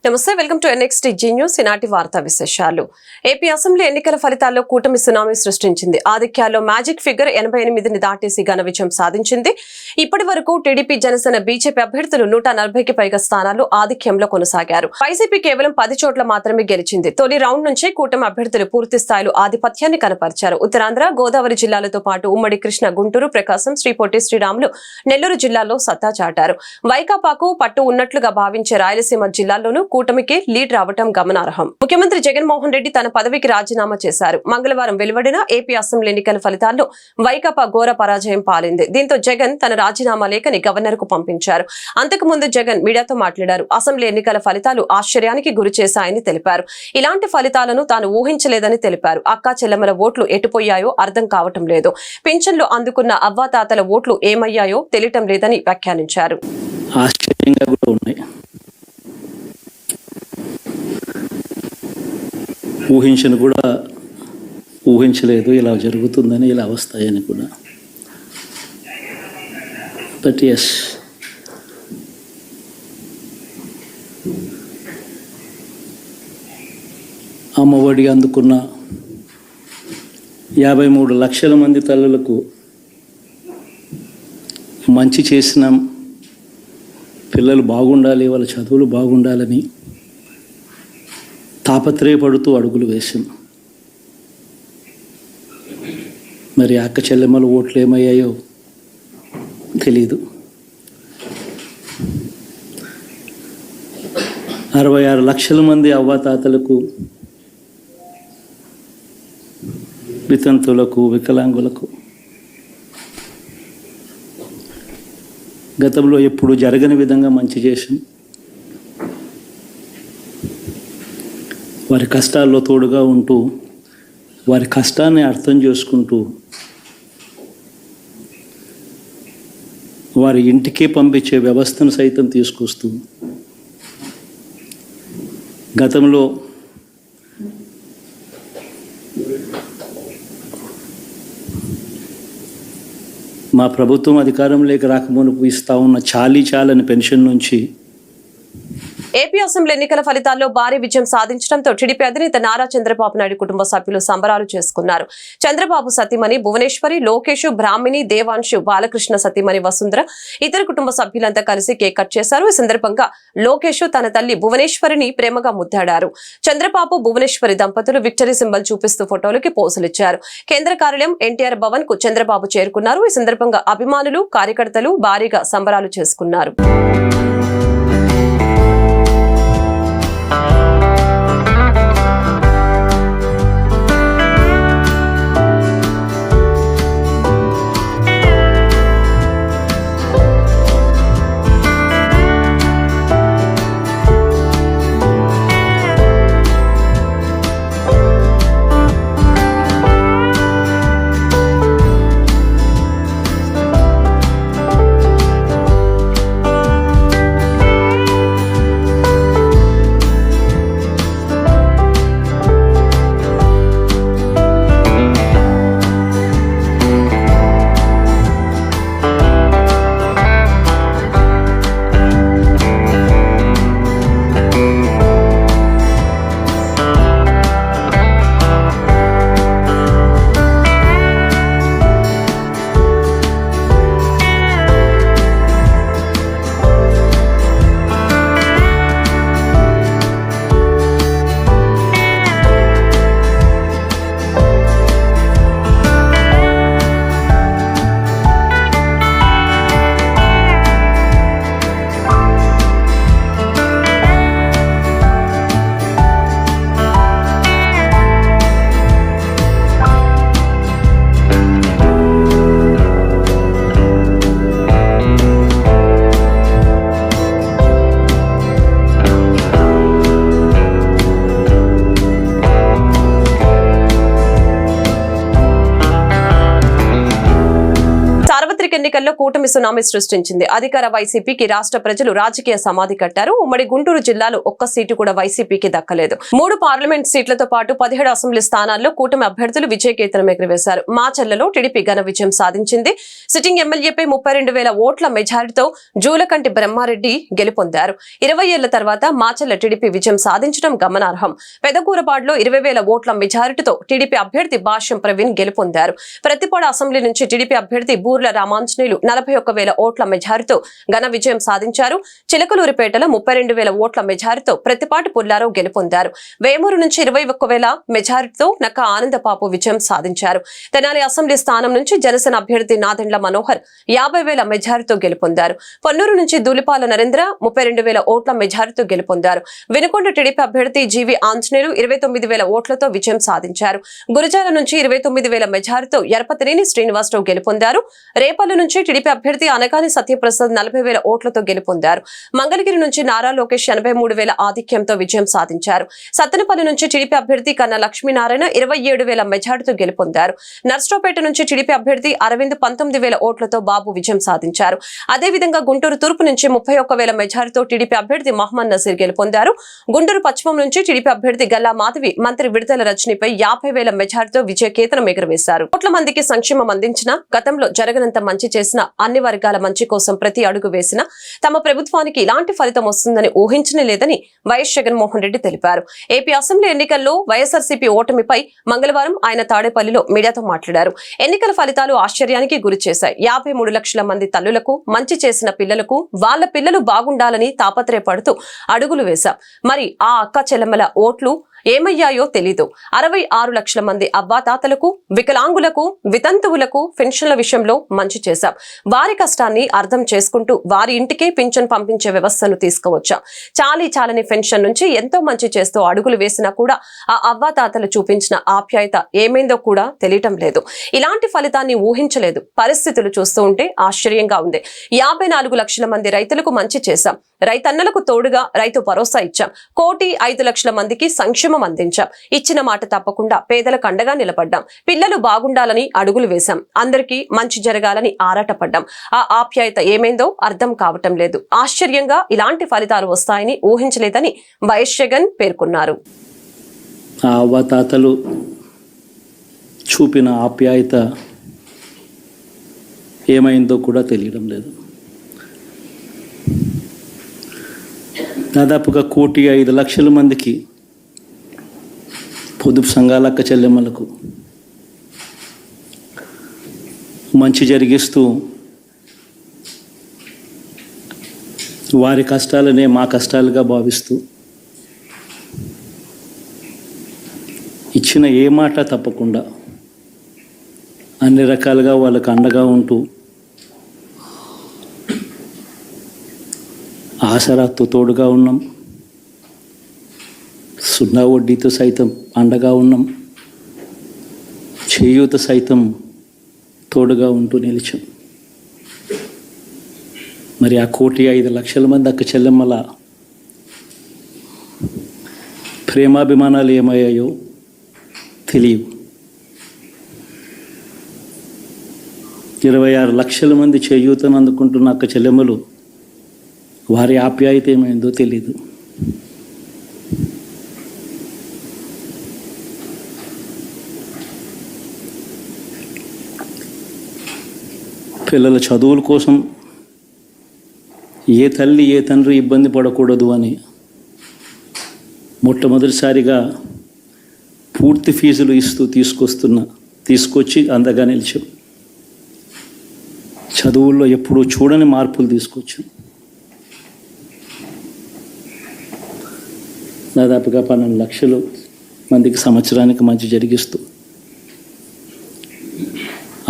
నమస్తే, welcome to NXTG news. ఈనాటి వార్తా విశేషాలు. ఏపీ అసెంబ్లీ ఎన్నికల ఫలితాల్లో కూటమి సునామీ సృష్టించింది. ఆధిక్యాల్లో మ్యాజిక్ ఫిగర్ 88ని దాటేసి ఘన విజయం సాధించింది. ఇప్పటి వరకు టీడీపీ, జనసేన, బీజేపీ అభ్యర్థులు 140కి పైగా స్థానాలు ఆధిక్యంలో కొనసాగారు. వైసీపీ కేవలం 10 చోట్ల మాత్రమే గెలిచింది. తొలి రౌండ్ నుంచే కూటమి అభ్యర్థులు పూర్తి స్థాయిలో ఆధిపత్యాన్ని కనపరిచారు. ఉత్తరాంధ్ర, గోదావరి జిల్లాలతో పాటు ఉమ్మడి కృష్ణ, గుంటూరు, ప్రకాశం, శ్రీ పొట్టి శ్రీరాములు, నెల్లూరు జిల్లాల్లో సత్తా చాటారు. వైకాపాకు పట్టు ఉన్నట్లుగా భావించే రాయలసీమ జిల్లాల్లోనూ కూటమికి లీడ్ రావటం గమనార్హం. ముఖ్యమంత్రి జగన్మోహన్ రెడ్డి తన పదవికి రాజీనామా చేశారు. మంగళవారం వెలువడిన ఏపీ అసెంబ్లీ ఎన్నికల ఫలితాల్లో వైకాపా ఘోర పరాజయం పాలింది. దీంతో జగన్ తన రాజీనామా లేఖని గవర్నర్ కు పంపించారు. అంతకుముందు జగన్ మీడియాతో మాట్లాడారు. అసెంబ్లీ ఎన్నికల ఫలితాలు ఆశ్చర్యానికి గురి చేశాయని తెలిపారు. ఇలాంటి ఫలితాలను తాను ఊహించలేదని తెలిపారు. అక్కా చెల్లెమ్మల ఓట్లు ఎటుపోయాయో అర్థం కావటం లేదు. పింఛన్లు అందుకున్న అవ్వాతాతల ఓట్లు ఏమయ్యాయో తెలియటం లేదని వ్యాఖ్యానించారు. ఆశ్చర్యంగా కూడా ఉన్నాయి. ఊహించలేదు ఇలా జరుగుతుందని, ఇలా వస్తాయని కూడా. బట్ ఎస్, అమ్మఒడి అందుకున్న 53 లక్షల మంది తల్లులకు మంచి చేసినాం, పిల్లలు బాగుండాలి, వాళ్ళ చదువులు బాగుండాలని తాపత్రయపడుతూ అడుగులు వేసాం. మరి అక్క చెల్లెమ్మల ఓట్లు ఏమయ్యాయో తెలీదు. 66 లక్షల మంది అవ్వాతాతలకు, వితంతులకు, వికలాంగులకు గతంలో ఎప్పుడు జరగని విధంగా మంచి చేసాం. వారి కష్టాల్లో తోడుగా ఉంటూ, వారి కష్టాన్ని అర్థం చేసుకుంటూ, వారి ఇంటికే పంపించే వ్యవస్థను సైతం తీసుకొస్తూ, గతంలో మా ప్రభుత్వం అధికారంలోకి రాకమునుపు ఇస్తా ఉన్న చాలని పెన్షన్ నుంచి ఏపీ అసెంబ్లీ ఎన్నికల ఫలితాల్లో భారీ విజయం సాధించడంతో టీడీపీ అధినేత నారా చంద్రబాబు నాయుడు కుటుంబ సభ్యులు సంబరాలు చేసుకున్నారు. చంద్రబాబు సతీమణి భువనేశ్వరి, లోకేష్, బ్రాహ్మిణి, దేవాంశు, బాలకృష్ణ సతీమణి వసుంధర, ఇతర కుటుంబ సభ్యులంతా కలిసి కేక్ కట్ చేశారు. ఈ సందర్భంగా లోకేష్ తన తల్లి భువనేశ్వరిని ప్రేమగా ముద్దాడారు. చంద్రబాబు, భువనేశ్వరి దంపతులు విక్టరీ సింబల్ చూపిస్తూ ఫోటోలకి పోజులిచ్చారు. కేంద్ర కార్యాలయం ఎన్టీఆర్ భవన్ కు చంద్రబాబు చేరుకున్నారు. ఈ సందర్భంగా అభిమానులు, కార్యకర్తలు భారీగా సంబరాలు చేసుకున్నారు. సార్వత్రిక ఎన్నికల్లో కూటమి సునామీ సృష్టించింది. అధికార వైసీపీకి రాష్ట్ర ప్రజలు రాజకీయ సమాధి కట్టారు. ఉమ్మడి గుంటూరు జిల్లాలో ఒక్క సీటు కూడా వైసీపీకి దక్కలేదు. 3 పార్లమెంట్ సీట్లతో పాటు 17 అసెంబ్లీ స్థానాల్లో కూటమి అభ్యర్థులు విజయకేతనం ఎగురవేశారు. మాచర్లలో టీడీపీ ఘన విజయం సాధించింది. సిట్టింగ్ ఎమ్మెల్యేపై 32,000 ఓట్ల మెజారిటీతో జూలకంటి బ్రహ్మారెడ్డి గెలుపొందారు. 20 ఏళ్ల తర్వాత మాచర్ల టీడీపీ విజయం సాధించడం గమనార్హం. పెదకూరపాడులో 20,000 ఓట్ల మెజారిటీతో టీడీపీ అభ్యర్థి భాష్యం ప్రవీణ్ గెలుపొందారు. ప్రతిపాడు అసెంబ్లీ నుంచి టీడీపీ అభ్యర్థి బూర్ల రామాంజనేయులు 41,000 ఓట్ల మెజారిటీతో ఘన విజయం సాధించారు. చిలకలూరిపేటలో 32,000 ఓట్ల మెజారిటీతో ప్రతిపాటి పుల్లారావు గెలుపొందారు. వేమూరు నుంచి 21,000 మెజారిటీతో నక్క ఆనందపాపు విజయం సాధించారు. తెనాలి అసెంబ్లీ స్థానం నుంచి జనసేన అభ్యర్థి నాదెండ్ల మనోహర్ 50,000 మెజారిటీతో గెలుపొందారు. పొన్నూరు నుంచి దూలిపాల నరేంద్ర 32,000 ఓట్ల మెజారిటీతో గెలుపొందారు. వినుకొండ టీడీపీ అభ్యర్థి జీవి ఆంజనేయులు 29,000 ఓట్లతో విజయం సాధించారు. గురజాల నుంచి 29,000 మెజారిటీతో ఎరపతినేని శ్రీనివాసరావు గెలుపొందారు. రేపల్లి నుంచి టీడీపీ అభ్యర్థి అనగాని సత్యప్రసాద్ 40,000 ఓట్లతో గెలుపొందారు. మంగళగిరి నుంచి నారా లోకేష్ 83,000 ఆధిక్యంతో విజయం సాధించారు. సత్తెనపల్లి నుంచి టీడీపీ అభ్యర్థి కన్నా లక్ష్మీనారాయణ 27,000 మెజారిటీతో గెలుపొందారు. నర్సరావుపేట నుంచి టీడీపీ అభ్యర్థి అరవింద్ 19,000 ఓట్లతో బాబు విజయం సాధించారు. అదేవిధంగా గుంటూరు తూర్పు నుంచి 31,000 మెజారిటీతో టీడీపీ అభ్యర్థి మహమ్మద్ నసీర్ గెలుపొందారు. గుంటూరు పశ్చిమం నుంచి టీడీపీ అభ్యర్థి గల్లా మాధవి మంత్రి విడుదల రజనీపై 50,000 మెజారిటీతో విజయకేతనం ఎగురవేశారు. కోట్ల మందికి సంక్షేమం అందించిన, గతంలో జరగనంత మంచి చేసిన, అన్ని వర్గాల మంచి కోసం ప్రతి అడుగు వేసిన తమ ప్రభుత్వానికి ఇలాంటి ఫలితం వస్తుందని ఊహించనే లేదని వైఎస్ జగన్మోహన్ రెడ్డి తెలిపారు. ఏపీ అసెంబ్లీ ఎన్నికల్లో వైఎస్ఆర్సీపీ ఓటమిపై మంగళవారం ఆయన తాడేపల్లిలో మీడియాతో మాట్లాడారు. ఎన్నికల ఫలితాలు ఆశ్చర్యానికి గురిచేశాయి. 53 లక్షల మంది తల్లులకు, మంచి చేసిన పిల్లలకు వాళ్ళ పిల్లలు బాగుండాలని తాపత్రయపడుతూ అడుగులు వేశాం. మరి ఆ అక్క చెల్లెమ్మల ఓట్లు ఏమయ్యాయో తెలీదు. 66 లక్షల మంది అవ్వాతాతలకు, వికలాంగులకు, వితంతువులకు పెన్షన్ల విషయంలో మంచి చేశాం. వారి కష్టాన్ని అర్థం చేసుకుంటూ వారి ఇంటికే పింఛన్ పంపించే వ్యవస్థను తీసుకువచ్చాం. చాలని పెన్షన్ నుంచి ఎంతో మంచి చేస్తూ అడుగులు వేసినా కూడా ఆ అవ్వాతాతలు చూపించిన ఆప్యాయత ఏమైందో కూడా తెలియటం లేదు. ఇలాంటి ఫలితాన్ని ఊహించలేదు. పరిస్థితులు చూస్తూ ఉంటే ఆశ్చర్యంగా ఉంది. 54 లక్షల మంది రైతులకు మంచి చేశాం. రైతన్నలకు తోడుగా రైతు భరోసా ఇచ్చాం. 1,05,00,000 మందికి సంక్షేమం అందించాం. ఇచ్చిన మాట తప్పకుండా పేదలకు అండగా నిలబడ్డాం. పిల్లలు బాగుండాలని అడుగులు వేశాం. అందరికీ మంచి జరగాలని ఆరాటపడ్డాం. ఆ ఆప్యాయత ఏమైందో అర్థం కావటం లేదు. ఆశ్చర్యంగా ఇలాంటి ఫలితాలు వస్తాయని ఊహించలేదని వైఎస్ జగన్ పేర్కొన్నారు. ఆ అవ్వాతాతలు చూపిన ఆప్యాయత ఏమైందో కూడా తెలియడం లేదు. దాదాపుగా 1,05,00,000 మందికి పొదుపు సంఘాల అక్క చెల్లెమ్మలకు మంచి జరిగిస్తూ వారి కష్టాలనే మా కష్టాలుగా భావిస్తూ ఇచ్చిన ఏ మాట తప్పకుండా అన్ని రకాలుగా వాళ్ళకు అండగా ఉంటూ ఆసరాతో తోడుగా ఉన్నాం. 0 వడ్డీతో సైతం అండగా ఉన్నాం. చేయూత సైతం తోడుగా ఉంటూ నిలిచాం. మరి ఆ 1,05,00,000 మంది అక్క చెల్లెమ్మల ప్రేమాభిమానాలు ఏమయ్యాయో తెలియవు. 26 లక్షల మంది చేయూతను అందుకుంటున్న అక్క చెల్లెమ్మలు వారి ఆప్యాయత ఏమైందో తెలీదు. పిల్లల చదువుల కోసం ఏ తల్లి ఏ తండ్రి ఇబ్బంది పడకూడదు అని మొట్టమొదటిసారిగా పూర్తి ఫీజులు ఇస్తూ తీసుకొచ్చి అందగా నిలిచాం. చదువుల్లో ఎప్పుడూ చూడని మార్పులు తీసుకొచ్చాం. దాదాపుగా 12 లక్షల మందికి సంవత్సరానికి మంచి జరిగిస్తూ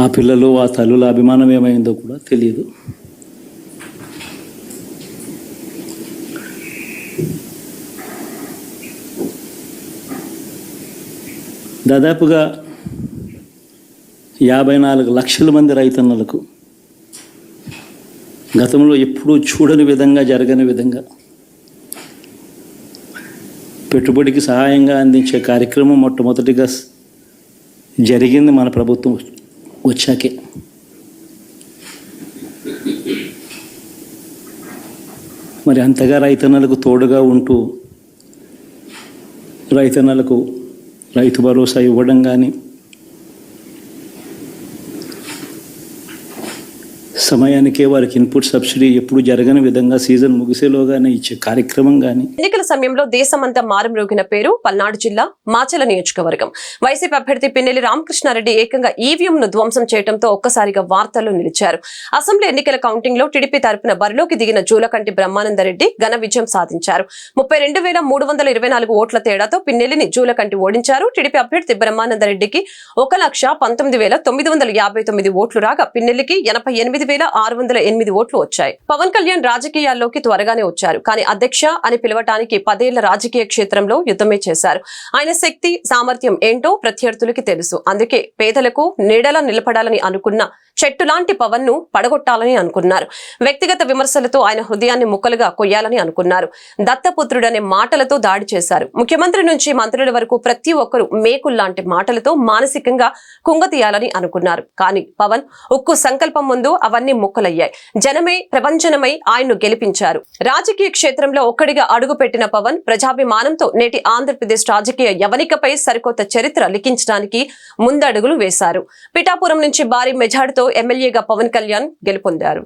ఆ పిల్లలు ఆ తల్లుల అభిమానం ఏమైందో కూడా తెలియదు. దాదాపుగా 54 లక్షల మంది రైతన్నలకు గతంలో ఎప్పుడూ చూడని విధంగా, జరగని విధంగా పెట్టుబడికి సహాయంగా అందించే కార్యక్రమం మొట్టమొదటిగా జరిగింది మన ప్రభుత్వం వచ్చాకే. మరి అంతగా రైతన్నలకు తోడుగా ఉంటూ రైతన్నలకు రైతు భరోసా ఇవ్వడం కానీ, సమయానికే వారికి ఇన్పుట్ సబ్సిడీ ఎప్పుడు జరగని విధంగా సీజన్ ముగిసేలోగానే ఇచ్చే కార్యక్రమం కానీ. ఎన్నికల సమయంలో దేశమంతా మారుమ్రోగిన పేరు పల్నాడు జిల్లా మాచల నియోజకవర్గం. వైసీపీ అభ్యర్థి పిన్నెల్లి రామకృష్ణారెడ్డి ఏకంగా ఈవీఎంను ధ్వంసం చేయడంతో ఒక్కసారిగా వార్తల్లో నిలిచారు. అసెంబ్లీ ఎన్నికల కౌంటింగ్ లో టీడీపీ తరపున బరిలోకి దిగిన జూలకంటి బ్రహ్మానందరెడ్డి ఘన విజయం సాధించారు. 32,324 ఓట్ల తేడాతో పిన్నెల్లిని జూలకంటి ఓడించారు. టీడీపీ అభ్యర్థి బ్రహ్మానందరెడ్డికి 1,19,959 ఓట్లు రాగా పిన్నెల్లికి 88,608 ఓట్లు వచ్చాయి. పవన్ కళ్యాణ్ రాజకీయాల్లోకి త్వరగానే వచ్చారు. కానీ అధ్యక్ష అని పిలవటానికి 10 ఏళ్ల రాజకీయ క్షేత్రంలో యుద్ధమే చేశారు. ఆయన శక్తి సామర్థ్యం ఏంటో ప్రత్యర్థులకి తెలుసు. అందుకే పేదలకు నీడలా నిలబడాలని అనుకున్న చెట్టు లాంటి పవన్ ను పడగొట్టాలని అనుకున్నారు. వ్యక్తిగత విమర్శలతో ఆయన హృదయాన్ని ముక్కలుగా కొయ్యాలని అనుకున్నారు. దత్తపుత్రుడనే మాటలతో దాడి చేశారు. ముఖ్యమంత్రి నుంచి మంత్రుల వరకు ప్రతి ఒక్కరూ మేకుల్లాంటి మాటలతో మానసికంగా కుంగతీయాలని అనుకున్నారు. కానీ పవన్ ఉక్కు సంకల్పం ముందు అవన్నీ ముక్కలయ్యాయి. జనమే ప్రపంచనమై ఆయన్ను గెలిపించారు. రాజకీయ క్షేత్రంలో ఒక్కడిగా అడుగు పెట్టిన పవన్ ప్రజాభిమానంతో నేటి ఆంధ్రప్రదేశ్ రాజకీయ యవనికపై సరికొత్త చరిత్ర లిఖించడానికి ముందడుగులు వేశారు. పిఠాపురం నుంచి భారీ మెజార్టీతో ఎమ్మెల్యేగా పవన్ కళ్యాణ్ గెలుపొందారు.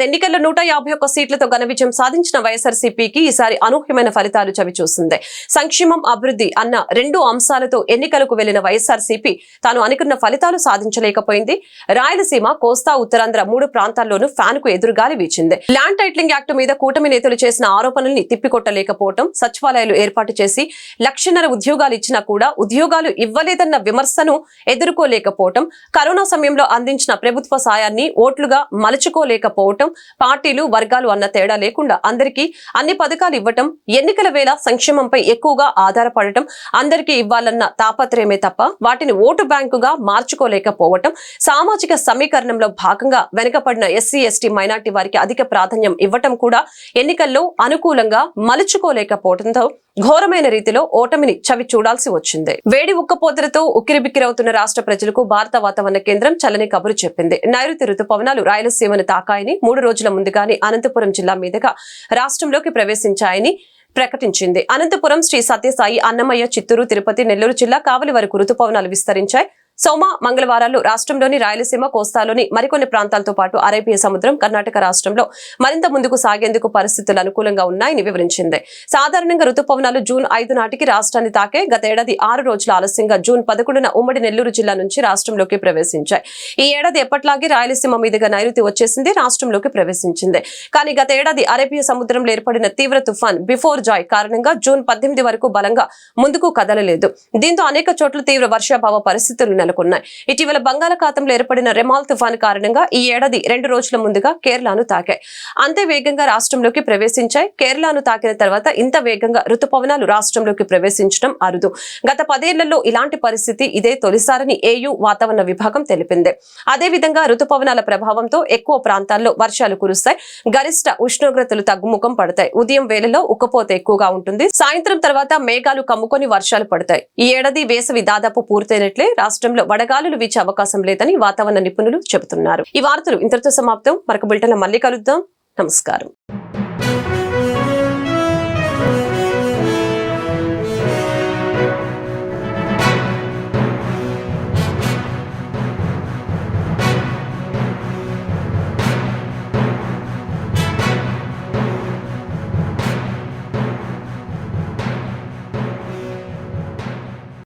ఎన్నికల్లో 151 సీట్లతో ఘన విజయం సాధించిన వైఎస్ఆర్సీపీకి ఈసారి అనూహ్యమైన ఫలితాలు చవిచూస్తుంది. సంక్షేమం, అభివృద్ధి అన్న 2 అంశాలతో ఎన్నికలకు వెళ్లిన వైఎస్ఆర్సీపీ తాను అనుకున్న ఫలితాలు సాధించలేకపోయింది. రాయలసీమ, కోస్తా, ఉత్తరాంధ్ర 3 ప్రాంతాల్లోనూ ఫ్యాన్ కు ఎదురుగాలి వీచింది. ల్యాండ్ టైటిలింగ్ యాక్ట్ మీద కూటమి నేతలు చేసిన ఆరోపణల్ని తిప్పికొట్టలేకపోవటం, సచివాలయాలు ఏర్పాటు చేసి 1,00,000 ఉద్యోగాలు ఇచ్చినా కూడా ఉద్యోగాలు ఇవ్వలేదన్న విమర్శను ఎదుర్కోలేకపోవటం, కరోనా సమయంలో అందించిన ప్రభుత్వ సాయాన్ని ఓట్లుగా మలుచుకోలేకపోవటం, పార్టీలు వర్గాలు అన్న తేడా లేకుండా అందరికీ అన్ని పథకాలు ఇవ్వటం, ఎన్నికల వేళ సంక్షేమంపై ఎక్కువగా ఆధారపడటం, అందరికీ ఇవ్వాలన్న తాపత్రయమే తప్ప వాటిని ఓటు బ్యాంకుగా మార్చుకోలేకపోవటం, సామాజిక సమీకరణంలో భాగంగా వెనుకబడిన ఎస్సీ, ఎస్టీ, మైనార్టీ వారికి అధిక ప్రాధాన్యం ఇవ్వటం కూడా ఎన్నికల్లో అనుకూలంగా మలుచుకోలేకపోవడంతో ఘోరమైన రీతిలో ఓటమిని చవి చూడాల్సి వచ్చింది. వేడి ఉక్కపోతలతో ఉక్కిరిబిక్కిరవుతున్న రాష్ట్ర ప్రజలకు భారత వాతావరణ కేంద్రం చల్లని కబురు చెప్పింది. నైరుతి రుతుపవనాలు రాయలసీమను తాకాయని, 3 రోజుల ముందుగానే అనంతపురం జిల్లా మీదుగా రాష్ట్రంలోకి ప్రవేశించాయని ప్రకటించింది. అనంతపురం, శ్రీ సత్యసాయి, అన్నమయ్య, చిత్తూరు, తిరుపతి, నెల్లూరు జిల్లా కావలి వరకు రుతుపవనాలు విస్తరించాయి. సోమ, మంగళవారాల్లో రాష్ట్రంలోని రాయలసీమ, కోస్తాలోని మరికొన్ని ప్రాంతాలతో పాటు అరేబియా సముద్రం, కర్ణాటక రాష్ట్రంలో మరింత ముందుకు సాగేందుకు పరిస్థితులు అనుకూలంగా ఉన్నాయని వివరించింది. సాధారణంగా రుతుపవనాలు జూన్ 5 నాటికి రాష్ట్రాన్ని తాకే. గత ఏడాది 6 రోజుల ఆలస్యంగా జూన్ 11న ఉమ్మడి నెల్లూరు జిల్లా నుంచి రాష్ట్రంలోకి ప్రవేశించాయి. ఈ ఏడాది ఎప్పట్లాగే రాయలసీమ మీదుగా నైరుతి వచ్చేసింది, రాష్ట్రంలోకి ప్రవేశించింది. కానీ గత ఏడాది అరేబియా సముద్రంలో ఏర్పడిన తీవ్ర తుఫాన్ బిఫోర్ జాయ్ కారణంగా జూన్ 18 వరకు బలంగా ముందుకు కదలలేదు. దీంతో అనేక చోట్ల తీవ్ర వర్షాభావ పరిస్థితులు నెలకొన్నాయి. ఇటీవల బంగాళాఖాతంలో ఏర్పడిన రెమాల్ తుఫాను కారణంగా ఈ ఏడాది 2 రోజుల ముందుగా కేరళను తాకాయి. అంతే వేగంగా రాష్ట్రంలోకి ప్రవేశించాయి. కేరళను తాకిన తర్వాత ఇంత వేగంగా రుతుపవనాలు రాష్ట్రంలోకి ప్రవేశించడం అరుదు. గత 10 ఏళ్లలో ఇలాంటి పరిస్థితి ఇదే తొలిసారని ఏయూ వాతావరణ విభాగం తెలిపింది. అదేవిధంగా రుతుపవనాల ప్రభావంతో ఎక్కువ ప్రాంతాల్లో వర్షాలు కురుస్తాయి. గరిష్ట ఉష్ణోగ్రతలు తగ్గుముఖం పడతాయి. ఉదయం వేళలో ఉక్కపోత ఎక్కువగా ఉంటుంది. సాయంత్రం తర్వాత మేఘాలు కమ్ముకొని వర్షాలు పడతాయి. ఈ ఏడాది వేసవి దాదాపు పూర్తయినట్లే. రాష్ట్రంలో వడగాలులు వీచే అవకాశం లేదని వాతావరణ నిపుణులు చెబుతున్నారు. ఈ వార్తలు ఇంతటితో సమాప్తం. మరొక బులెటిన్లో మళ్ళీ కలుద్దాం. నమస్కారం.